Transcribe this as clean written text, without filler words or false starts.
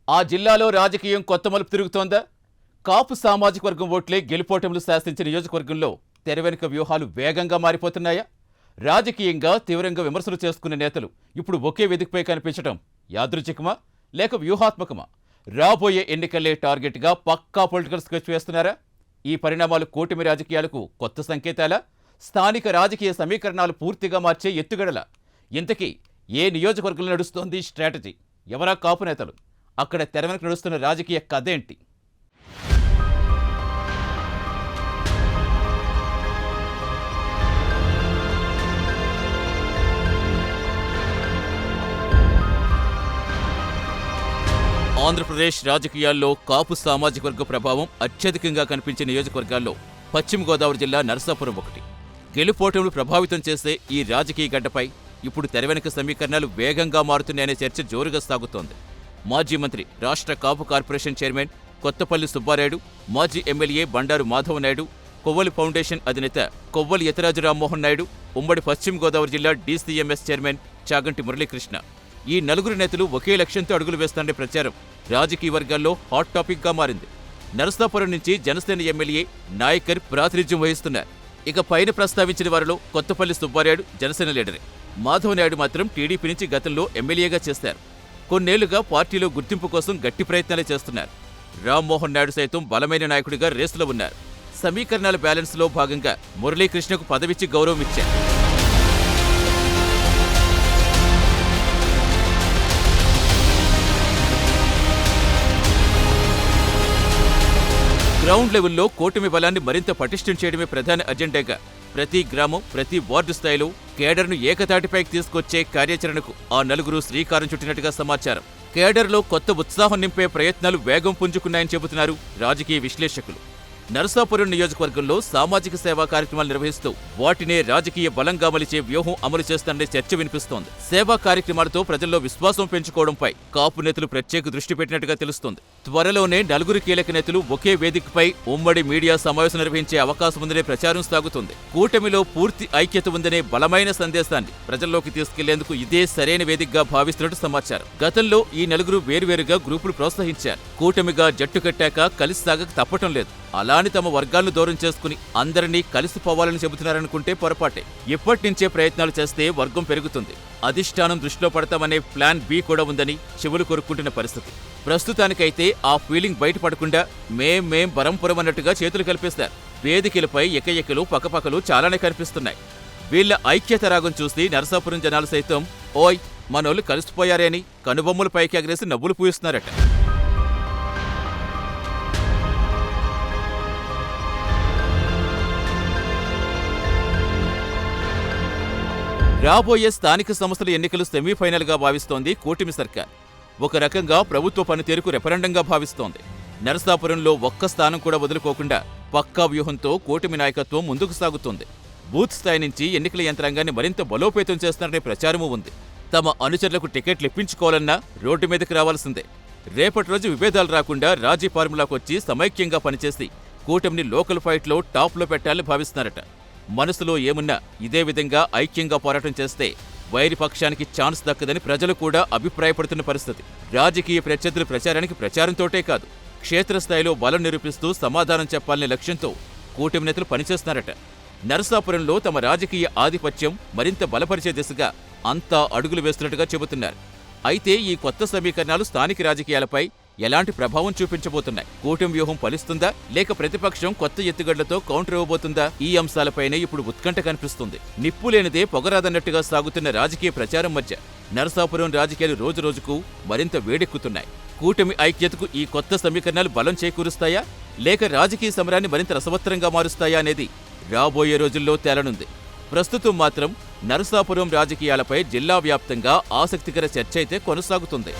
ఆ జిల్లాలో రాజకీయం కొత్త మలుపు తిరుగుతోందా? కాపు సామాజిక వర్గం ఓట్లే గెలుపోటములు శాసించిన నియోజకవర్గంలో తెర వెనుక వ్యూహాలు వేగంగా మారిపోతున్నాయా? రాజకీయంగా తీవ్రంగా విమర్శలు చేసుకునే నేతలు ఇప్పుడు ఒకే వేదికపై కనిపించడం యాదృచ్ఛికమా లేక వ్యూహాత్మకమా? రాబోయే ఎన్నికలే టార్గెట్గా పక్కా పొలిటికల్ స్కెచ్ వేస్తున్నారా? ఈ పరిణామాలు కూటమి రాజకీయాలకు కొత్త సంకేతాలా? స్థానిక రాజకీయ సమీకరణాలు పూర్తిగా మార్చే ఎత్తుగడల? ఇంతకీ ఏ నియోజకవర్గంలో నడుస్తోంది స్ట్రాటజీ? ఎవరా కాపు నేతలు? అక్కడ తెర వెనుక నడుస్తున్న రాజకీయ కథ ఏంటి? ఆంధ్రప్రదేశ్ రాజకీయాల్లో కాపు సామాజిక వర్గ ప్రభావం అత్యధికంగా కనిపించే నియోజకవర్గాల్లో పశ్చిమ గోదావరి జిల్లా నరసాపురం ఒకటి. గెలుపోటములు ప్రభావితం చేసే ఈ రాజకీయ గడ్డపై ఇప్పుడు తెర వెనుక సమీకరణాలు వేగంగా మారుతున్నాయనే చర్చ జోరుగా సాగుతోంది. మాజీ మంత్రి, రాష్ట్ర కాపు కార్పొరేషన్ చైర్మన్ కొత్తపల్లి సుబ్బారాయుడు, మాజీ ఎమ్మెల్యే బండారు మాధవనాయుడు, కొవ్వలి ఫౌండేషన్ అధినేత కొవ్వలి యతిరాజు రామ్మోహన్ నాయుడు, ఉమ్మడి పశ్చిమ గోదావరి జిల్లా డీసీఎంఎస్ చైర్మన్ చాగంటి మురళీకృష్ణ, ఈ నలుగురు నేతలు ఒకే లక్ష్యంతో అడుగులు వేస్తారనే ప్రచారం రాజకీయ వర్గాల్లో హాట్ టాపిక్గా మారింది. నరసాపురం నుంచి జనసేన ఎమ్మెల్యే నాయకర్ ప్రాతినిధ్యం వహిస్తున్నారు. ఇక పైన ప్రస్తావించిన వారిలో కొత్తపల్లి సుబ్బారాయుడు జనసేన లీడరే. మాధవనాయుడు మాత్రం టీడీపీ నుంచి గతంలో ఎమ్మెల్యేగా చేశారు. కొన్నేళ్లుగా పార్టీలో గుర్తింపు కోసం గట్టి ప్రయత్నాలే చేస్తున్నారు. రామ్మోహన్ నాయుడు సైతం బలమైన నాయకుడిగా రేసులో ఉన్నారు. సమీకరణాల బ్యాలెన్స్లో భాగంగా మురళీకృష్ణకు పదవిచ్చి గౌరవం ఇచ్చారు. గ్రౌండ్ లెవెల్లో కూటమి బలాన్ని మరింత పటిష్టం చేయడమే ప్రధాన అజెండాగా ప్రతి గ్రామం, ప్రతి వార్డు స్థాయిలో కేడర్ను ఏకతాటిపైకి తీసుకొచ్చే కార్యాచరణకు ఆ నలుగురు శ్రీకారం చుట్టినట్టుగా సమాచారం. కేడర్లో కొత్త ఉత్సాహం నింపే ప్రయత్నాలు వేగం పుంజుకున్నాయని చెబుతున్నారు రాజకీయ విశ్లేషకులు. నరసాపురం నియోజకవర్గంలో సామాజిక సేవా కార్యక్రమాలు నిర్వహిస్తూ వాటినే రాజకీయ బలంగా మలిచే వ్యూహం అమలు చేస్తారనే చర్చ వినిపిస్తోంది. సేవా కార్యక్రమాలతో ప్రజల్లో విశ్వాసం పెంచుకోవడంపై కాపు నేతలు ప్రత్యేక దృష్టి పెట్టినట్టుగా తెలుస్తోంది. త్వరలోనే నలుగురు కీలక నేతలు ఒకే వేదికపై ఉమ్మడి మీడియా సమావేశం నిర్వహించే అవకాశం ఉందనే ప్రచారం సాగుతోంది. కూటమిలో పూర్తి ఐక్యత ఉందనే బలమైన సందేశాన్ని ప్రజల్లోకి తీసుకెళ్లేందుకు ఇదే సరైన వేదికగా భావిస్తున్నట్టు సమాచారం. గతంలో ఈ నలుగురు వేరువేరుగా గ్రూపులు ప్రోత్సహించారు. కూటమిగా జట్టు కట్టాక కలిసి సాగక తప్పటం లేదు. అలాని తమ వర్గాలను దూరం చేసుకుని అందరినీ కలిసిపోవాలని చెబుతున్నారనుకుంటే పొరపాటే. ఇప్పటినుంచే ప్రయత్నాలు చేస్తే వర్గం పెరుగుతుంది. అధిష్టానం దృష్టిలో పడతామనే ప్లాన్ బి కూడా ఉందని చెవులు కొరుక్కుంటున్న పరిస్థితి. ప్రస్తుతానికైతే ఆ ఫీలింగ్ బయటపడకుండా మేం బరంపురం అన్నట్టుగా చేతులు కల్పిస్తారు. వేదికలపై ఎకఎకలు పక్కపక్కలు చాలానే కనిపిస్తున్నాయి. వీళ్ల ఐక్యత రాగం చూసి నరసాపురం జనాలు సైతం ఓయ్ మనోళ్ళు కలిసిపోయారే అని కనుబొమ్మలు పైకి ఎగరేసి నవ్వులు పూయిస్తున్నారట. రాబోయే స్థానిక సంస్థల ఎన్నికలు సెమీఫైనల్గా భావిస్తోంది కూటమి సర్కార్. ఒక రకంగా ప్రభుత్వ పనితీరుకు రెఫరెండంగా భావిస్తోంది. నరసాపురంలో ఒక్క స్థానం కూడా వదులుకోకుండా పక్కా వ్యూహంతో కూటమి నాయకత్వం ముందుకు సాగుతోంది. బూత్ స్థాయి నుంచి ఎన్నికల యంత్రాంగాన్ని మరింత బలోపేతం చేస్తున్నారనే ప్రచారమూ ఉంది. తమ అనుచరులకు టికెట్లు ఇప్పించుకోవాలన్నా రోడ్డు మీదకి రావాల్సిందే. రేపటి రోజు విభేదాలు రాకుండా రాజీ ఫార్ములాకొచ్చి సమైక్యంగా పనిచేసి కూటమిని లోకల్ ఫైట్లో టాప్లో పెట్టాలని భావిస్తున్నారట. మనసులో ఏమున్నా ఇదే విధంగా ఐక్యంగా పోరాటం చేస్తే వైరి పక్షానికి ఛాన్స్ దక్కదని ప్రజలు కూడా అభిప్రాయపడుతున్న పరిస్థితి. రాజకీయ ప్రత్యర్థుల ప్రచారానికి ప్రచారంతోటే కాదు, క్షేత్రస్థాయిలో బలం నిరూపిస్తూ సమాధానం చెప్పాలనే లక్ష్యంతో కూటమి నేతలు పనిచేస్తున్నారట. నరసాపురంలో తమ రాజకీయ ఆధిపత్యం మరింత బలపరిచే దిశగా అంతా అడుగులు వేస్తున్నట్టుగా చెబుతున్నారు. అయితే ఈ కొత్త సమీకరణాలు స్థానిక రాజకీయాలపై ఎలాంటి ప్రభావం చూపించబోతున్నాయి? కూటమి వ్యూహం ఫలిస్తుందా లేక ప్రతిపక్షం కొత్త ఎత్తుగడ్లతో కౌంటర్ ఇవ్వబోతుందా? ఈ అంశాలపైనే ఇప్పుడు ఉత్కంఠ కనిపిస్తుంది. నిప్పు లేనిదే పొగరాదన్నట్టుగా సాగుతున్న రాజకీయ ప్రచారం మధ్య నరసాపురం రాజకీయాలు రోజురోజుకు మరింత వేడెక్కుతున్నాయి. కూటమి ఐక్యతకు ఈ కొత్త సమీకరణాలు బలం చేకూరుస్తాయా లేక రాజకీయ సమరాన్ని మరింత రసవత్తరంగా మారుస్తాయా అనేది రాబోయే రోజుల్లో తేలనుంది. ప్రస్తుతం మాత్రం నరసాపురం రాజకీయాలపై జిల్లా వ్యాప్తంగా ఆసక్తికర చర్చ అయితే కొనసాగుతుంది.